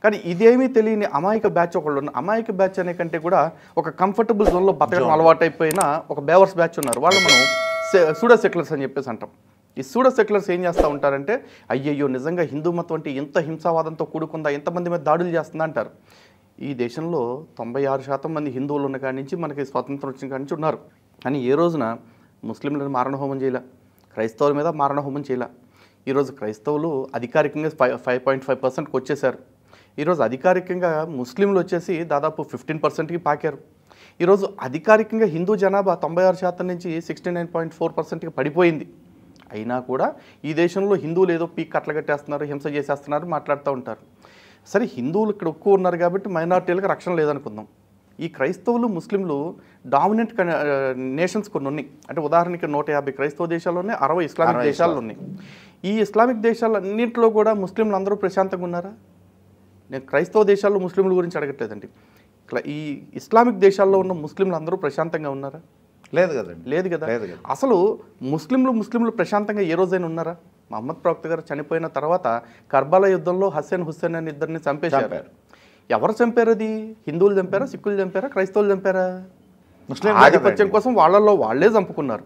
కానీ ఇదేమీ తెలియని అమాయక బ్యాచ్ ఒకళ్ళు ఉన్నారు. అమాయక బ్యాచ్ అనే కంటే కూడా ఒక కంఫర్టబుల్ జోన్లో బతకడం అలవాటైపోయిన ఒక బేవర్స్ బ్యాచ్ ఉన్నారు. వాళ్ళు మనం సూడో సెక్యులర్స్ అని చెప్పేసి అంటాం. ఈ సూడో సెక్యులర్స్ ఏం చేస్తూ ఉంటారంటే అయ్యయ్యో నిజంగా హిందూ మతం అంటే ఎంత హింసావాదంతో కూడుకుందా, ఎంతమంది మీద దాడులు చేస్తుందా అంటారు. ఈ దేశంలో 96% మంది హిందువులు ఉన్న కాడి నుంచి మనకి స్వాతంత్రం వచ్చిన కాడి నుంచి ఉన్నారు. కానీ ఏ రోజున ముస్లింలను మారణహోమం చేయలే, క్రైస్తవుల మీద మారణహోమం చేయలే. ఈరోజు క్రైస్తవులు అధికారికంగా 5.5%కి వచ్చేసారు. ఈరోజు అధికారికంగా ముస్లింలు వచ్చేసి దాదాపు 15%కి పాకారు. ఈరోజు అధికారికంగా హిందూ జనాభా 96% నుంచి 69.4%కి పడిపోయింది. అయినా కూడా ఈ దేశంలో హిందువులు ఏదో పీక్ కట్టలు హింస చేసేస్తున్నారు మాట్లాడుతూ ఉంటారు. సరే హిందువులు ఇక్కడ ఎక్కువ ఉన్నారు కాబట్టి మైనారిటీలకు రక్షణ లేదనుకుందాం. ఈ క్రైస్తవులు ముస్లింలు డామినెంట్ నేషన్స్ కొన్ని ఉన్నాయి. అంటే ఉదాహరణకి 150 క్రైస్తవ దేశాలు ఉన్నాయి, 60 ఇస్లామిక్ దేశాలు ఉన్నాయి. ఈ ఇస్లామిక్ దేశాలన్నింటిలో కూడా ముస్లింలు అందరూ ప్రశాంతంగా ఉన్నారా? నేను క్రైస్తవ దేశాల్లో ముస్లింల గురించి అడగట్లేదండి. ఈ ఇస్లామిక్ దేశాల్లో ఉన్న ముస్లింలు అందరూ ప్రశాంతంగా ఉన్నారా? లేదు కదండి. లేదు కదా. అసలు ముస్లింలు ప్రశాంతంగా ఏ రోజైనా ఉన్నారా? మహమ్మద్ ప్రవక్త గారు చనిపోయిన తర్వాత కర్బాలా యుద్ధంలో హుస్సేన్ అని ఇద్దరిని చంపేశారు. ఎవరు చంపారు? అది హిందువులు చంపారా, సిక్కులు చంపారా, క్రైస్తవులు చంపారా? ముస్లిం ఆధిపత్యం కోసం వాళ్ళల్లో వాళ్ళే చంపుకున్నారు.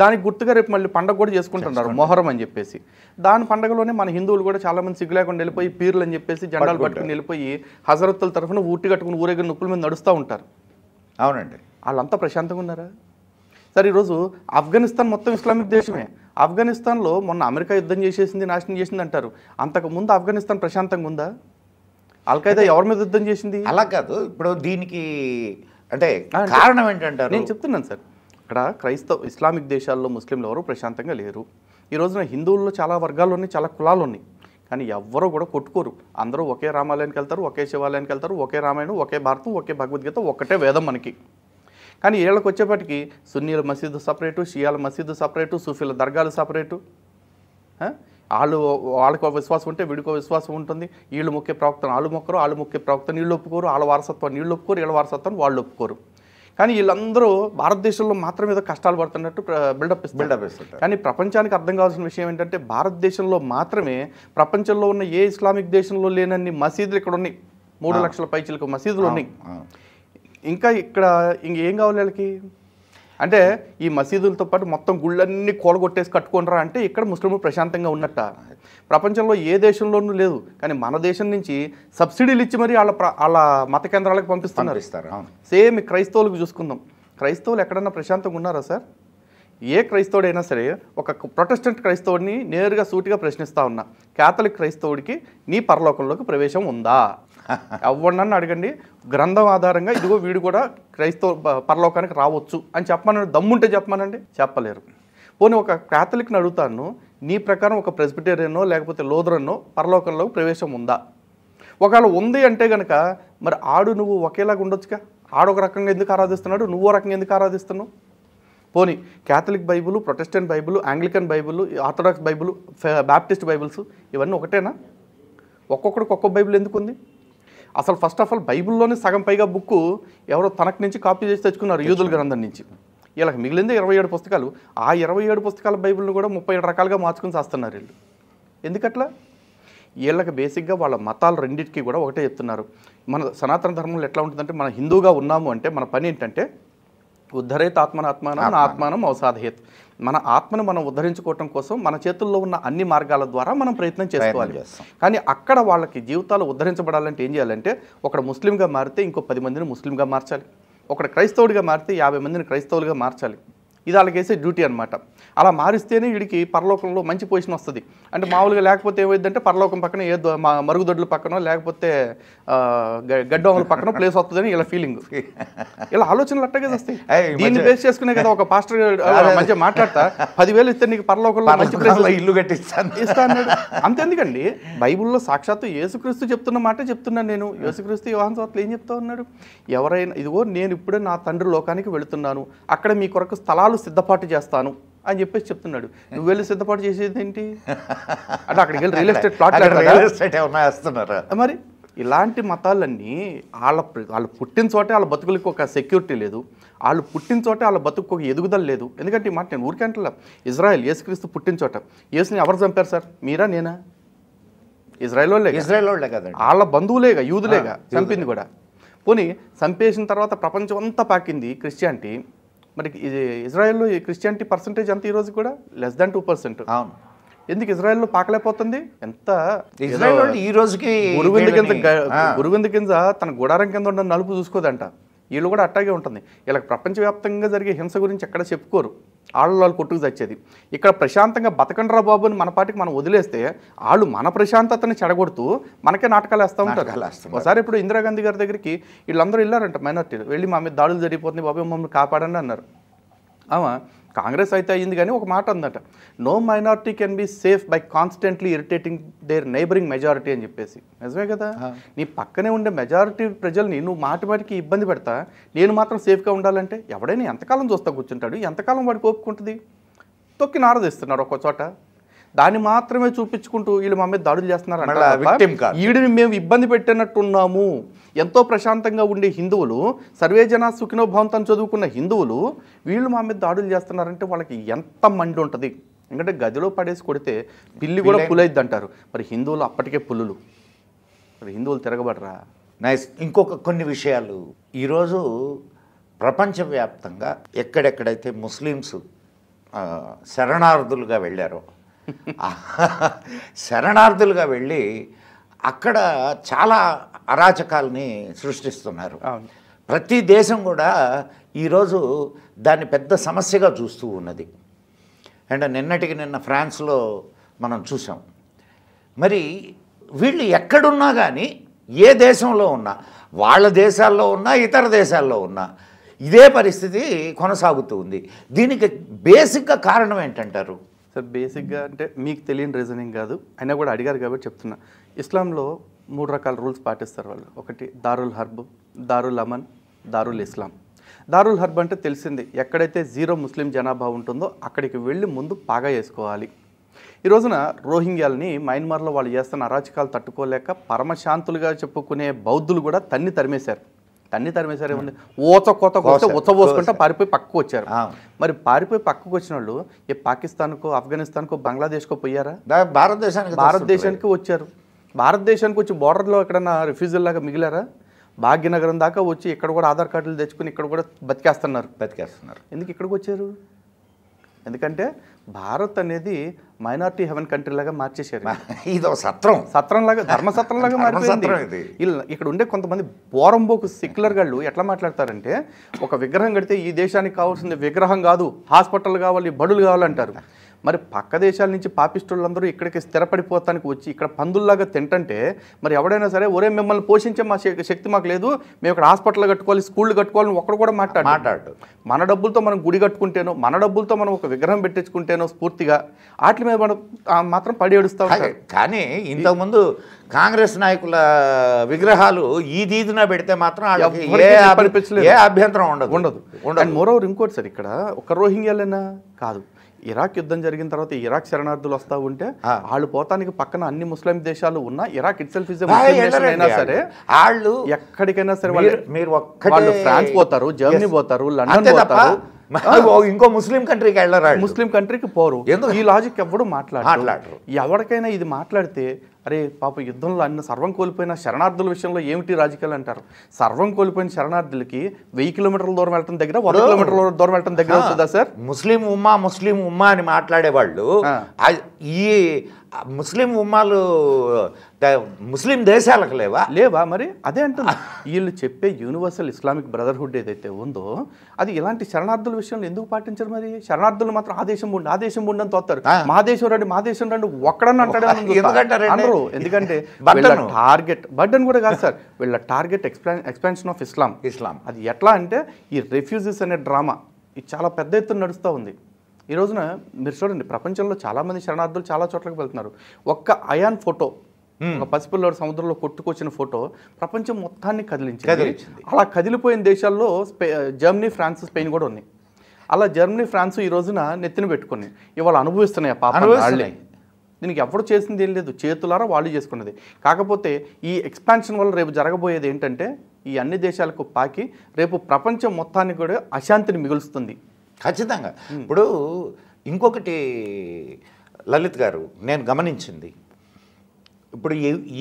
దానికి గుర్తుగా రేపు మళ్ళీ పండుగ కూడా చేసుకుంటున్నారు, మొహరం అని చెప్పేసి. దాని పండుగలోనే మన హిందువులు కూడా చాలామంది సిగ్గు లేకుండా వెళ్ళిపోయి పీర్లు అని చెప్పేసి జెండాలు పట్టుకుని వెళ్ళిపోయి హజరత్తుల తరఫున ఊటి కట్టుకుని ఊరేగిన నొప్పుల మీద నడుస్తూ ఉంటారు. అవునండి. వాళ్ళంతా ప్రశాంతంగా ఉన్నారా? సరే ఈరోజు ఆఫ్ఘనిస్తాన్ మొత్తం ఇస్లామిక్ దేశమే. ఆఫ్ఘనిస్తాన్లో మొన్న అమెరికా యుద్ధం చేసేసింది, నాశనం చేసింది అంటారు. అంతకుముందు ఆఫ్ఘనిస్తాన్ ప్రశాంతంగా ఉందా? అల్ఖైదా ఎవరి మీద యుద్ధం చేసింది? అలా కాదు. ఇప్పుడు దీనికి అంటే కారణం ఏంటంటారు? నేను చెప్తున్నాను సార్. ఇక్కడ ఇస్లామిక్ దేశాల్లో ముస్లింలు ఎవరు ప్రశాంతంగా లేరు. ఈ రోజున హిందువుల్లో చాలా వర్గాలు ఉన్నాయి, చాలా కులాలు ఉన్నాయి. కానీ ఎవ్వరూ కూడా కొట్టుకోరు. అందరూ ఒకే రామాలయానికి వెళ్తారు, ఒకే శివాలయానికి వెళ్తారు, ఒకే రామాయణం, ఒకే భారతం, ఒకే భగవద్గీత, ఒక్కటే వేదం మనకి. కానీ వీళ్ళకి వచ్చేప్పటికి సున్నీల మసీదు సపరేటు, షియాల మసీదు సపరేటు, సూఫీల దర్గాలు సపరేటు. వాళ్ళకు విశ్వాసం ఉంటే వీడికో విశ్వాసం ఉంటుంది. వీళ్ళు ముఖ్య ప్రవక్తను వాళ్ళు మొక్కరు, వాళ్ళు ముఖ్య ప్రవక్తను వీళ్ళు ఒప్పుకోరు, వాళ్ళ వారసత్వాన్ని వీళ్ళు ఒప్పుకోరు, వీళ్ళ వారసత్వాన్ని వాళ్ళు ఒప్పుకోరు. కానీ వీళ్ళందరూ భారతదేశంలో మాత్రం ఏదో కష్టాలు పడుతున్నట్టు బిల్డప్ ఇస్తారు. కానీ ప్రపంచానికి అర్థం కావాల్సిన విషయం ఏంటంటే భారతదేశంలో మాత్రమే ప్రపంచంలో ఉన్న ఏ ఇస్లామిక్ దేశంలో లేనన్ని మసీదులు ఇక్కడ ఉన్నాయి. 3 లక్షల పైచిలకు మసీదులు ఉన్నాయి. ఇంకా ఇక్కడ ఇంకేం కావాలి వాళ్ళకి? అంటే ఈ మసీదులతో పాటు మొత్తం గుళ్ళన్నీ కూలగొట్టేసి కట్టుకుంటారా అంటే ఇక్కడ ముస్లింలు ప్రశాంతంగా ఉన్నట్ట? ప్రపంచంలో ఏ దేశంలోనూ లేదు. కానీ మన దేశం నుంచి సబ్సిడీలు ఇచ్చి మరి వాళ్ళ మత కేంద్రాలకు పంపిస్తున్నారు. సేమ్ క్రైస్తవులకు చూసుకుందాం. క్రైస్తవులు ఎక్కడన్నా ప్రశాంతంగా ఉన్నారా సార్? ఏ క్రైస్తవుడైనా సరే ఒక ప్రొటెస్టెంట్ క్రైస్తవుడిని నేరుగా సూటిగా ప్రశ్నిస్తూ ఉన్నా, క్యాథలిక్ క్రైస్తవుడికి నీ పరలోకంలోకి ప్రవేశం ఉందా? ఎవరినన్నా అడగండి. గ్రంథం ఆధారంగా ఇదిగో వీడు కూడా క్రైస్తవ పరలోకానికి రావచ్చు అని చెప్పమనండి. దమ్ముంటే చెప్పమనండి. చెప్పలేరు. పోనీ ఒక క్యాథలిక్ని అడుగుతాను, నీ ప్రకారం ఒక ప్రెస్బిటేరియనో లేకపోతే లోదరన్నో పరలోకంలోకి ప్రవేశం ఉందా? ఒకవేళ ఉంది అంటే కనుక మరి నువ్వు ఒకేలాగా ఉండొచ్చుగా. ఒక రకంగా ఎందుకు ఆరాధిస్తున్నాడు, నువ్వో రకంగా ఎందుకు ఆరాధిస్తున్నావు? పోనీ Catholic Bible, Protestant Bible, Anglican Bible, orthodox Bible, Baptist Bibles ఇవన్నీ ఒకటేనా? ఒక్కొక్కడికి ఒక్కొక్క బైబుల్ ఎందుకు ఉంది? అసలు ఫస్ట్ ఆఫ్ ఆల్ బైబుల్లోనే సగం పైగా బుక్కు ఎవరో తనకు నుంచి కాపీ చేసి తెచ్చుకున్నారు యూదుల గ్రంథం నుంచి. వీళ్ళకి మిగిలిందే 27 పుస్తకాలు. ఆ 27 పుస్తకాల బైబుల్ని కూడా 37 రకాలుగా మార్చుకుని చేస్తున్నారు వీళ్ళు. ఎందుకట్లా? వీళ్ళకి బేసిక్గా వాళ్ళ మతాలు రెండింటికి కూడా ఒకటే చెప్తున్నారు. మన సనాతన ధర్మంలో ఎట్లా ఉంటుందంటే మన హిందూగా ఉన్నాము అంటే మన పని ఏంటంటే ఉద్ధరేత్ ఆత్మానం ఆత్మానం అవసాధయేత్. మన ఆత్మను మనం ఉద్ధరించుకోవటం కోసం మన చేతుల్లో ఉన్న అన్ని మార్గాల ద్వారా మనం ప్రయత్నం చేసుకోవాలి. కానీ అక్కడ వాళ్ళకి జీవితాలు ఉద్ధరించబడాలంటే ఏం చేయాలంటే ఒకడు ముస్లింగా మారితే ఇంకో 10 మందిని ముస్లింగా మార్చాలి. ఒకడు క్రైస్తవుడిగా మారితే 50 మందిని క్రైస్తవులుగా మార్చాలి. ఇది వాళ్ళకి వేసే డ్యూటీ అనమాట. అలా మారిస్తేనే వీడికి పరలోకంలో మంచి పొజిషన్ వస్తుంది. అంటే మామూలుగా లేకపోతే ఏమైందంటే పరలోకం పక్కన ఏ మరుగుదొడ్ల పక్కనో లేకపోతే గడ్డోముల పక్కన ప్లేస్ వస్తుందని ఇలా ఫీలింగ్. ఇలా ఆలోచనలు అట్టగే వస్తాయి. దీన్ని బేస్ చేసుకునే కదా ఒక పాస్టర్ మంచిగా మాట్లాడతా 10,000 ఇస్తే నీకు పరలోకంలో మంచి ప్లేస్ ఇల్లు కట్టిస్తా అన్నాడు. అంతెందుకండి, బైబుల్లో సాక్షాత్తు యేసుక్రీస్తు చెప్తున్న మాట చెప్తున్నాను నేను. యేసుక్రీస్తు యోహాను సువార్తలో ఏం చెప్తా ఉన్నాడు? ఎవరైనా ఇదిగో నేను ఇప్పుడే నా తండ్రి లోకానికి వెళుతున్నాను, అక్కడ మీ కొరకు స్థలాలు సిద్ధపాటు చేస్తాను అని చెప్పేసి చెప్తున్నాడు. నువ్వు వెళ్ళి సిద్ధపాటు చేసేది ఏంటి? అంటే అక్కడికి వెళ్ళి రియల్ ఎస్టేట్ ప్లాట్. మరి ఇలాంటి మతాలన్నీ వాళ్ళు పుట్టిన చోటే వాళ్ళ బతుకులకి ఒక సెక్యూరిటీ లేదు. వాళ్ళు పుట్టిన చోటే వాళ్ళ బతుకు ఒక ఎదుగుదల లేదు. ఎందుకంటే ఈ మాట నేను ఊరికంటలా. ఇజ్రాయెల్ యేసుక్రీస్తు పుట్టిన చోట యేసుని ఎవరు చంపారు సార్? మీరా నేనా? ఇజ్రాయెల్ వాళ్ళే కదండి, వాళ్ళ బంధువులేగా, యూదులేగా చంపింది కూడా. పోనీ చంపేసిన తర్వాత ప్రపంచం అంతా పాకింది క్రిస్టియానిటీ. మరి ఇది ఇజ్రాయెల్లో క్రిస్టియానిటీ పర్సంటేజ్ అంత ఈరోజు కూడా <2%. అవును. ఎందుకు ఇజ్రాయెల్లో పాకలేకపోతుంది? ఎంత ఇజ్రాయెల్ ఈ రోజుకి గురువింద కింద తన గుడారం కింద ఉన్న నలుపు చూసుకోదంట. వీళ్ళు కూడా అట్టాగే ఉంటుంది. ఇలా ప్రపంచవ్యాప్తంగా జరిగే హింస గురించి ఎక్కడ చెప్పుకోరు, వాళ్ళు కొట్టుకు చచ్చేది. ఇక్కడ ప్రశాంతంగా బతకండ్రా బాబు అని మన పాటికి మనం వదిలేస్తే వాళ్ళు మన ప్రశాంతతని చెడగొడుతూ మనకే నాటకాలు వేస్తూ ఉంటారు. ఒకసారి ఇప్పుడు ఇందిరాగాంధీ గారి దగ్గరికి వీళ్ళందరూ వెళ్ళారంట, మైనార్టీలు వెళ్ళి మా మీద దాడులు జరిగిపోతుంది బాబు మమ్మల్ని కాపాడండి అన్నారు. కాంగ్రెస్ అయితే అయ్యింది కానీ ఒక మాట ఉందట, no minority can be safe by constantly irritating their neighbouring majority అని చెప్పేసి. నిజమే కదా, నీ పక్కనే ఉండే మెజారిటీ ప్రజల్ని నువ్వు మాటికి ఇబ్బంది పెడతా, నేను మాత్రం సేఫ్గా ఉండాలంటే ఎవడైనా ఎంతకాలం చూస్తా కూర్చుంటాడు? ఎంతకాలం వాడికి ఓపుకుంటుంది? తొక్కి నారదిస్తున్నారు ఒక్కో చోట, దాన్ని మాత్రమే చూపించుకుంటూ వీళ్ళు మా మీద దాడులు చేస్తున్నారు. వీడిని మేము ఇబ్బంది పెట్టినట్టున్నాము. ఎంతో ప్రశాంతంగా ఉండే హిందువులు, సర్వే జన సుఖినో భవంతని చదువుకున్న హిందువులు వీళ్ళు మా మీద దాడులు చేస్తున్నారంటే వాళ్ళకి ఎంత మండి ఉంటుంది. ఎందుకంటే గదిలో పడేసి కొడితే పిల్లి కూడా పులైద్ది అంటారు. మరి హిందువులు అప్పటికే పుల్లులు, మరి హిందువులు తిరగబడరా? నైస్. ఇంకొక కొన్ని విషయాలు, ఈరోజు ప్రపంచవ్యాప్తంగా ఎక్కడెక్కడైతే ముస్లిమ్స్ శరణార్థులుగా వెళ్ళారో, శరణార్థులుగా వెళ్ళి అక్కడ చాలా అరాచకాలని సృష్టిస్తున్నారు. ప్రతి దేశం కూడా ఈరోజు దాన్ని పెద్ద సమస్యగా చూస్తూ ఉన్నది. అండ్ నిన్న ఫ్రాన్స్లో మనం చూసాం. మరి వీళ్ళు ఎక్కడున్నా కానీ, ఏ దేశంలో ఉన్నా, వాళ్ళ దేశాల్లో ఉన్నా ఇతర దేశాల్లో ఉన్నా ఇదే పరిస్థితి కొనసాగుతూ ఉంది. దీనికి బేసిక్గా కారణం ఏంటంటారు? సార్ బేసిక్గా అంటే మీకు తెలియని రీజనింగ్ కాదు, అయినా కూడా అడిగారు కాబట్టి చెప్తున్నా. ఇస్లాంలో 3 రకాల రూల్స్ పాటిస్తారు వాళ్ళు. ఒకటి దారుల్ హర్బ్, దారుల్ అమన్, దారుల్ ఇస్లాం. దారుల్ హర్బ్ అంటే తెలిసింది, ఎక్కడైతే 0 ముస్లిం జనాభా ఉంటుందో అక్కడికి వెళ్ళి ముందు పాగా వేసుకోవాలి. ఈ రోజున రోహింగ్యాల్ని మయన్మార్లో వాళ్ళు చేస్తున్న అరాచకాలు తట్టుకోలేక పరమశాంతులుగా చెప్పుకునే బౌద్ధులు కూడా తరిమేశారు. ఏముంది, పోసుకుంటే పారిపోయి పక్కకు వచ్చారు. మరి పారిపోయి పక్కకు వచ్చిన వాళ్ళు ఏ పాకిస్తాన్కో, ఆఫ్ఘనిస్తాన్కో, బంగ్లాదేశ్కో పోయారా? భారతదేశానికి వచ్చారు. భారతదేశానికి వచ్చి బోర్డర్లో ఎక్కడన్నా రిఫ్యూజల్ లాగా మిగిలారా? భాగ్యనగరం దాకా వచ్చి ఇక్కడ కూడా ఆధార్ కార్డులు తెచ్చుకుని ఇక్కడ కూడా బతికేస్తున్నారు. ఎందుకు ఇక్కడికి వచ్చారు? ఎందుకంటే భారత్ అనేది మైనారిటీ హెవెన్ కంట్రీ లాగా మార్చేశారు. ఇదో సత్రంలాగా, ధర్మసత్రంలాగా మారిపోయింది. ఇక్కడ ఉండే కొంతమంది బోరంబోకు సెక్యులర్ గాళ్ళు ఎట్లా మాట్లాడతారంటే, ఒక విగ్రహం కడితే ఈ దేశానికి కావాల్సింది విగ్రహం కాదు, హాస్పిటల్ కావాలి, బడులు కావాలంటారు. మరి పక్క దేశాల నుంచి పాపిస్టులందరూ ఇక్కడికి స్థిరపడిపోతానికి వచ్చి ఇక్కడ పందుల్లాగా తింటంటే మరి ఎవడైనా సరే ఒరే మిమ్మల్ని పోషించే మా శక్తి మాకు లేదు, మేము ఇక్కడ హాస్పిటల్ కట్టుకోవాలి, స్కూళ్ళు కట్టుకోవాలని ఒక్కడు కూడా మాట్లాడు. మన డబ్బులతో మనం గుడి కట్టుకుంటేనో, మన డబ్బులతో మనం ఒక విగ్రహం పెట్టించుకుంటేనో స్ఫూర్తిగా వాటి మీద మనం మాత్రం పడి ఏడుస్తూ ఉంటారు. కానీ ఇంతకుముందు కాంగ్రెస్ నాయకుల విగ్రహాలు ఈ దీదిన పెడితే మాత్రం ఏ అభ్యంతరం ఉండదు. అండ్ మోరోవర్ ఇంకోటి సార్, ఇక్కడ ఒక రోహింగ్యాలైనా కాదు, ఇరాక్ యుద్ధం జరిగిన తర్వాత ఇరాక్ శరణార్థులు వస్తూ ఉంటే వాళ్ళు పోతానికి పక్కన అన్ని ముస్లిం దేశాలు ఉన్నా, ఇరాక్ ఇట్ సెల్ఫ్ ఇస్ అయినా సరే వాళ్ళు ఎక్కడికైనా సరే వాళ్ళు ఫ్రాన్స్ పోతారు, జర్మనీ పోతారు, లండన్ పోతారు, ఇంకో ముస్లిం కంట్రీకి వెళ్ళరు, ముస్లిం కంట్రీకి పోరు. ఈ లాజిక్ ఎవడు మాట్లాడరు. ఎవరికైనా ఇది మాట్లాడితే అరే పాప యుద్ధంలో అన్ని సర్వం కోల్పోయిన శరణార్థుల విషయంలో ఏమిటి రాజకీయాలు అంటారు. సర్వం కోల్పోయిన శరణార్థులకి 1000 కిలోమీటర్ల దూరం వెళ్ళటం దగ్గర 100 కిలోమీటర్ల దూరం వెళ్ళటం దగ్గర అవుతుందా సార్? ముస్లిం ఉమ్మా అని మాట్లాడేవాళ్ళు ఈ ముస్లిం ఉమ్మాలు ముస్లిం దేశాలకు లేవా? మరి అదే అంటుంది. వీళ్ళు చెప్పే యూనివర్సల్ ఇస్లామిక్ బ్రదర్హుడ్ ఏదైతే ఉందో అది ఇలాంటి శరణార్థుల విషయంలో ఎందుకు పాటించరు? మరి శరణార్థులు మాత్రం ఆ దేశం ఉండి అని తోస్తారు. మా దేశం రండి ఒక్కడని అంటాడు. ఎందుకంటే టార్గెట్ బర్డెన్ కూడా కాదు సార్, వీళ్ళ టార్గెట్ ఎక్స్పాన్షన్ ఆఫ్ ఇస్లాం. అది ఎట్లా అంటే ఈ రెఫ్యూజీస్ అనే డ్రామా ఇది చాలా పెద్ద ఎత్తున నడుస్తూ ఉంది. ఈ రోజున మీరు చూడండి, ప్రపంచంలో చాలామంది శరణార్థులు చాలా చోట్లకి వెళ్తున్నారు. ఒక్క అయాన్ ఫోటో, ఒక పసిపిల్లోడు సముద్రంలో కొట్టుకొచ్చిన ఫోటో ప్రపంచం మొత్తాన్ని కదిలించింది. అలా కదిలిపోయిన దేశాల్లో జర్మనీ, ఫ్రాన్స్, స్పెయిన్ కూడా ఉన్నాయి. అలా జర్మనీ, ఫ్రాన్స్ ఈ రోజున నెత్తిన పెట్టుకుని ఇవాళ అనుభవిస్తున్నాయి ఆ పాపం. దీనికి ఎవరు చేసింది ఏం లేదు, చేతులారా వాళ్ళు చేసుకున్నది. కాకపోతే ఈ ఎక్స్పాన్షన్ వల్ల రేపు జరగబోయేది ఏంటంటే ఈ అన్ని దేశాలకు పాకి రేపు ప్రపంచం మొత్తానికి కూడా అశాంతిని మిగులుస్తుంది ఖచ్చితంగా. ఇప్పుడు ఇంకొకటి లలిత్ గారు నేను గమనించింది, ఇప్పుడు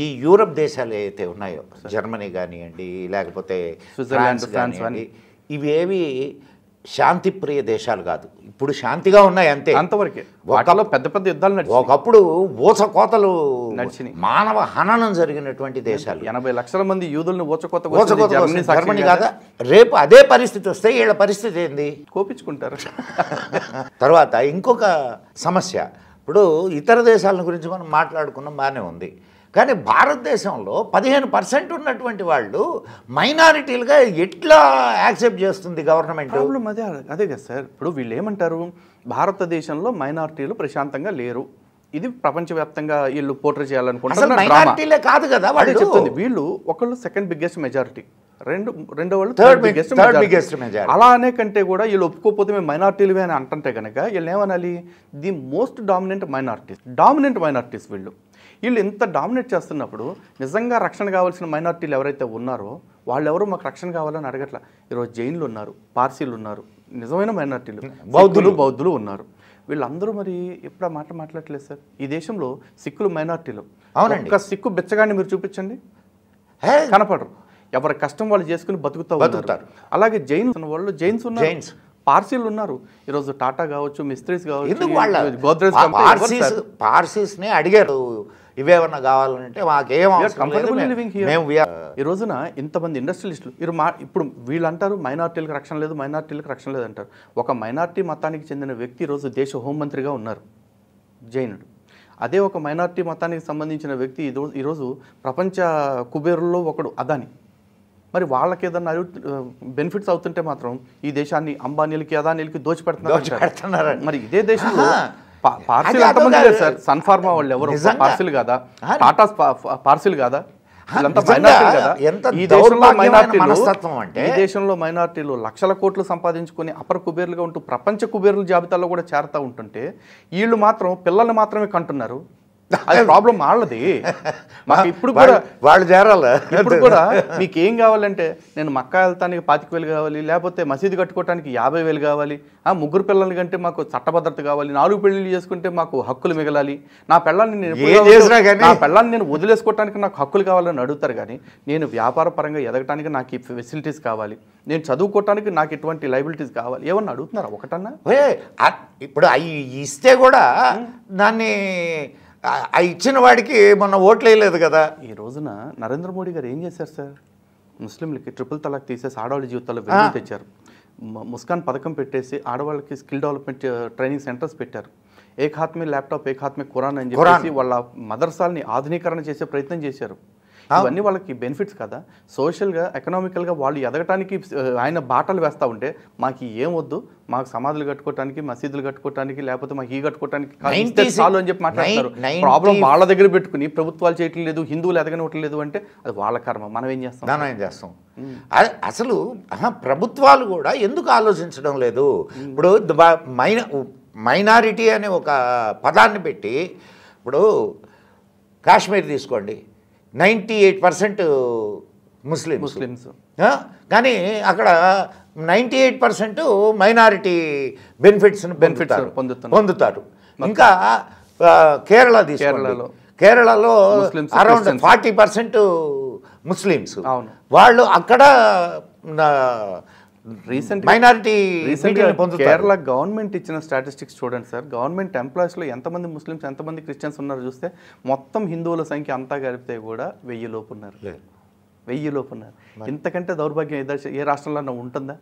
ఈ యూరప్ దేశాలు ఏవైతే ఉన్నాయో, జర్మనీ కానివ్వండి, లేకపోతే స్విట్జర్లాండ్, ఫ్రాన్స్ ఫ్రాన్స్ కానివ్వండి, ఇవేవి శాంతిప్రియ దేశాలు కాదు. ఇప్పుడు శాంతిగా ఉన్నాయి అంతే, అంతవరకే. వాటిలో పెద్ద పెద్ద యుద్ధాలు నడిచాయి. ఒకప్పుడు ఊచకోతలు నడిచినాయి. మానవ హననం జరిగినటువంటి దేశాలు. 80 లక్షల మంది యూదుల్ని ఊచకోత జర్మనీ కాదా? రేపు అదే పరిస్థితి వస్తే వీళ్ళ పరిస్థితి ఏంది? కోపించుకుంటారు. తర్వాత ఇంకొక సమస్య, ఇప్పుడు ఇతర దేశాల గురించి మనం మాట్లాడుకున్నాం, బాగానే ఉంది. కానీ భారతదేశంలో 15% ఉన్నటువంటి వాళ్ళు మైనారిటీలుగా ఎట్లా యాక్సెప్ట్ చేస్తుంది గవర్నమెంట్? ప్రాబ్లం అదే కదా సార్. ఇప్పుడు వీళ్ళు ఏమంటారు, భారతదేశంలో మైనారిటీలు ప్రశాంతంగా లేరు, ఇది ప్రపంచవ్యాప్తంగా వీళ్ళు పోర్ట్రే చేయాలనుకుంటారు. మైనారిటీలే కాదు కదా వాళ్ళు చెప్తుంది. వీళ్ళు ఒకళ్ళు సెకండ్ బిగ్గెస్ట్ మెజారిటీ, రెండో వాళ్ళు థర్డ్ బిగ్గెస్ట్ మెజారిటీ. అలానే కంటే కూడా వీళ్ళు ఒప్పుకోకపోతే మేము మైనారిటీలువే అని అంటుంటే కనుక వీళ్ళు ఏమనాలి, ది మోస్ట్ డామినెంట్ మైనారిటీస్ వీళ్ళు ఇంత డామినేట్ చేస్తున్నప్పుడు నిజంగా రక్షణ కావాల్సిన మైనారిటీలు ఎవరైతే ఉన్నారో వాళ్ళెవరూ మాకు రక్షణ కావాలని అడగట్లా. ఈరోజు జైన్లు ఉన్నారు, పార్సీలు ఉన్నారు, నిజమైన మైనారిటీలు, బౌద్ధులు ఉన్నారు. వీళ్ళందరూ మరి ఎప్పుడు ఆ మాట మాట్లాడలేదు సార్. ఈ దేశంలో సిక్కులు మైనారిటీలు. అవునండి. ఒక్క సిక్కు బిచ్చగాన్ని మీరు చూపించండి, కనపడరు. ఎవరి కష్టం వాళ్ళు చేసుకుని బతుకుతారు. అలాగే జైన్స్ ఉన్నారు, పార్సీలు ఉన్నారు. ఈరోజు టాటా కావచ్చు, మిస్త్రీస్ కావచ్చు, గోద్రేజ్ పార్సీస్ని అడిగారు ఇవేమన్నా కావాలంటే మాకేం ఈ రోజున ఇంతమంది ఇండస్ట్రియలిస్టులు ఇప్పుడు వీళ్ళు అంటారు మైనార్టీలకు రక్షణ లేదు అంటారు. ఒక మైనార్టీ మతానికి చెందిన వ్యక్తి ఈరోజు దేశ హోంమంత్రిగా ఉన్నారు, జైనుడు. అదే ఒక మైనార్టీ మతానికి సంబంధించిన వ్యక్తి ఈరోజు ప్రపంచ కుబేరుల్లో ఒకడు అదాని. మరి వాళ్ళకి ఏదన్నా బెనిఫిట్స్ అవుతుంటే మాత్రం ఈ దేశాన్ని అంబానీలకి అదానీలకి దోచిపెడుతున్నారు. మరి ఇదే దేశంలో పార్సిల్ ఎంతమంది లేరు సార్? సన్ ఫార్మా వాళ్ళు ఎవరు పార్సిల్ కాదా? టాటా పార్సిల్ కాదా? ఈ దేశంలో మైనార్టీలు లక్షల కోట్లు సంపాదించుకొని అపర కుబేర్లుగా ఉంటూ ప్రపంచ కుబేర్ల జాబితాలో కూడా చేరుతూ ఉంటుంటే వీళ్ళు మాత్రం పిల్లల్ని మాత్రమే కంటున్నారు. అది ప్రాబ్లం వాళ్ళది. మాకు ఇప్పుడు కూడా వాళ్ళు చేరాలి. ఇప్పుడు కూడా మీకు ఏం కావాలంటే, నేను మక్కా వెళ్తానికి 25,000 కావాలి, లేకపోతే మసీదు కట్టుకోవడానికి 50,000 కావాలి, ముగ్గురు పిల్లల కంటే మాకు చట్టభద్రత కావాలి, 4 పెళ్లిళ్ళు చేసుకుంటే మాకు హక్కులు మిగలాలి, నా పెళ్ళాన్ని నేను వదిలేసుకోవడానికి నాకు హక్కులు కావాలని అడుగుతారు. కానీ నేను వ్యాపార పరంగా ఎదగటానికి నాకు ఈ ఫెసిలిటీస్ కావాలి, నేను చదువుకోవటానికి నాకు ఇటువంటి లైబిలిటీస్ కావాలి, ఏమన్నా అడుగుతున్నారా ఒకటన్నా? ఇప్పుడు అవి ఇస్తే కూడా దాన్ని ఇచ్చిన వాడికి మొన్న ఓట్లు వేయలేదు కదా. ఈ రోజున నరేంద్ర మోడీ గారు ఏం చేశారు సార్? ముస్లింలకి ట్రిపుల్ తలాక్ తీసేసి ఆడవాళ్ళ జీవితాల్లో వెలుగు తెచ్చారు. ముస్కాన్ పథకం పెట్టేసి ఆడవాళ్ళకి స్కిల్ డెవలప్మెంట్ ట్రైనింగ్ సెంటర్స్ పెట్టారు. ఏక్ హాత్ మే ల్యాప్టాప్ ఏక్ హాత్ మే ఖురాన్ అని చెప్పేసి వాళ్ళ మదర్సాల్ని ఆధునీకరణ చేసే ప్రయత్నం చేశారు. ఇవన్నీ వాళ్ళకి బెనిఫిట్స్ కదా. సోషల్గా ఎకనామికల్గా వాళ్ళు ఎదగటానికి ఆయన బాటలు వేస్తూ ఉంటే మాకు ఏం వద్దు, మాకు సమాధులు కట్టుకోవటానికి, మసీదులు కట్టుకోవటానికి, లేకపోతే మాకు ఈ కట్టుకోవటానికి చాలు అని చెప్పి మాట్లాడతారు. ప్రాబ్లం వాళ్ళ దగ్గర పెట్టుకుని ప్రభుత్వాలు చేయటం లేదు, హిందువులు ఎదగనివ్వటం లేదు అంటే అది వాళ్ళ కర్మ. మనం ఏం చేస్తాం? అసలు ప్రభుత్వాలు కూడా ఎందుకు ఆలోచించడం లేదు? ఇప్పుడు మైనారిటీ అనే ఒక పదాన్ని పెట్టి, ఇప్పుడు కాశ్మీర్ తీసుకోండి, 98% ముస్లిమ్స్, కానీ అక్కడ 98% మైనారిటీ బెనిఫిట్స్ని పొందుతారు. ఇంకా కేరళ తీసుకోండి, కేరళలో అరౌండ్ 40% ముస్లిమ్స్. వాళ్ళు అక్కడ మైనారిటీ కేరళ గవర్నమెంట్ ఇచ్చిన స్టాటిస్టిక్స్ చూడండి సార్. గవర్నమెంట్ ఎంప్లాయీస్లో ఎంతమంది ముస్లిమ్స్ ఎంతమంది క్రిస్టియన్స్ ఉన్నారో చూస్తే మొత్తం హిందువుల సంఖ్య అంతా కలిపితే కూడా 1000 లోపు ఉన్నారు. ఇంతకంటే దౌర్భాగ్యం ఏ రాష్ట్రంలో ఉంటుందా?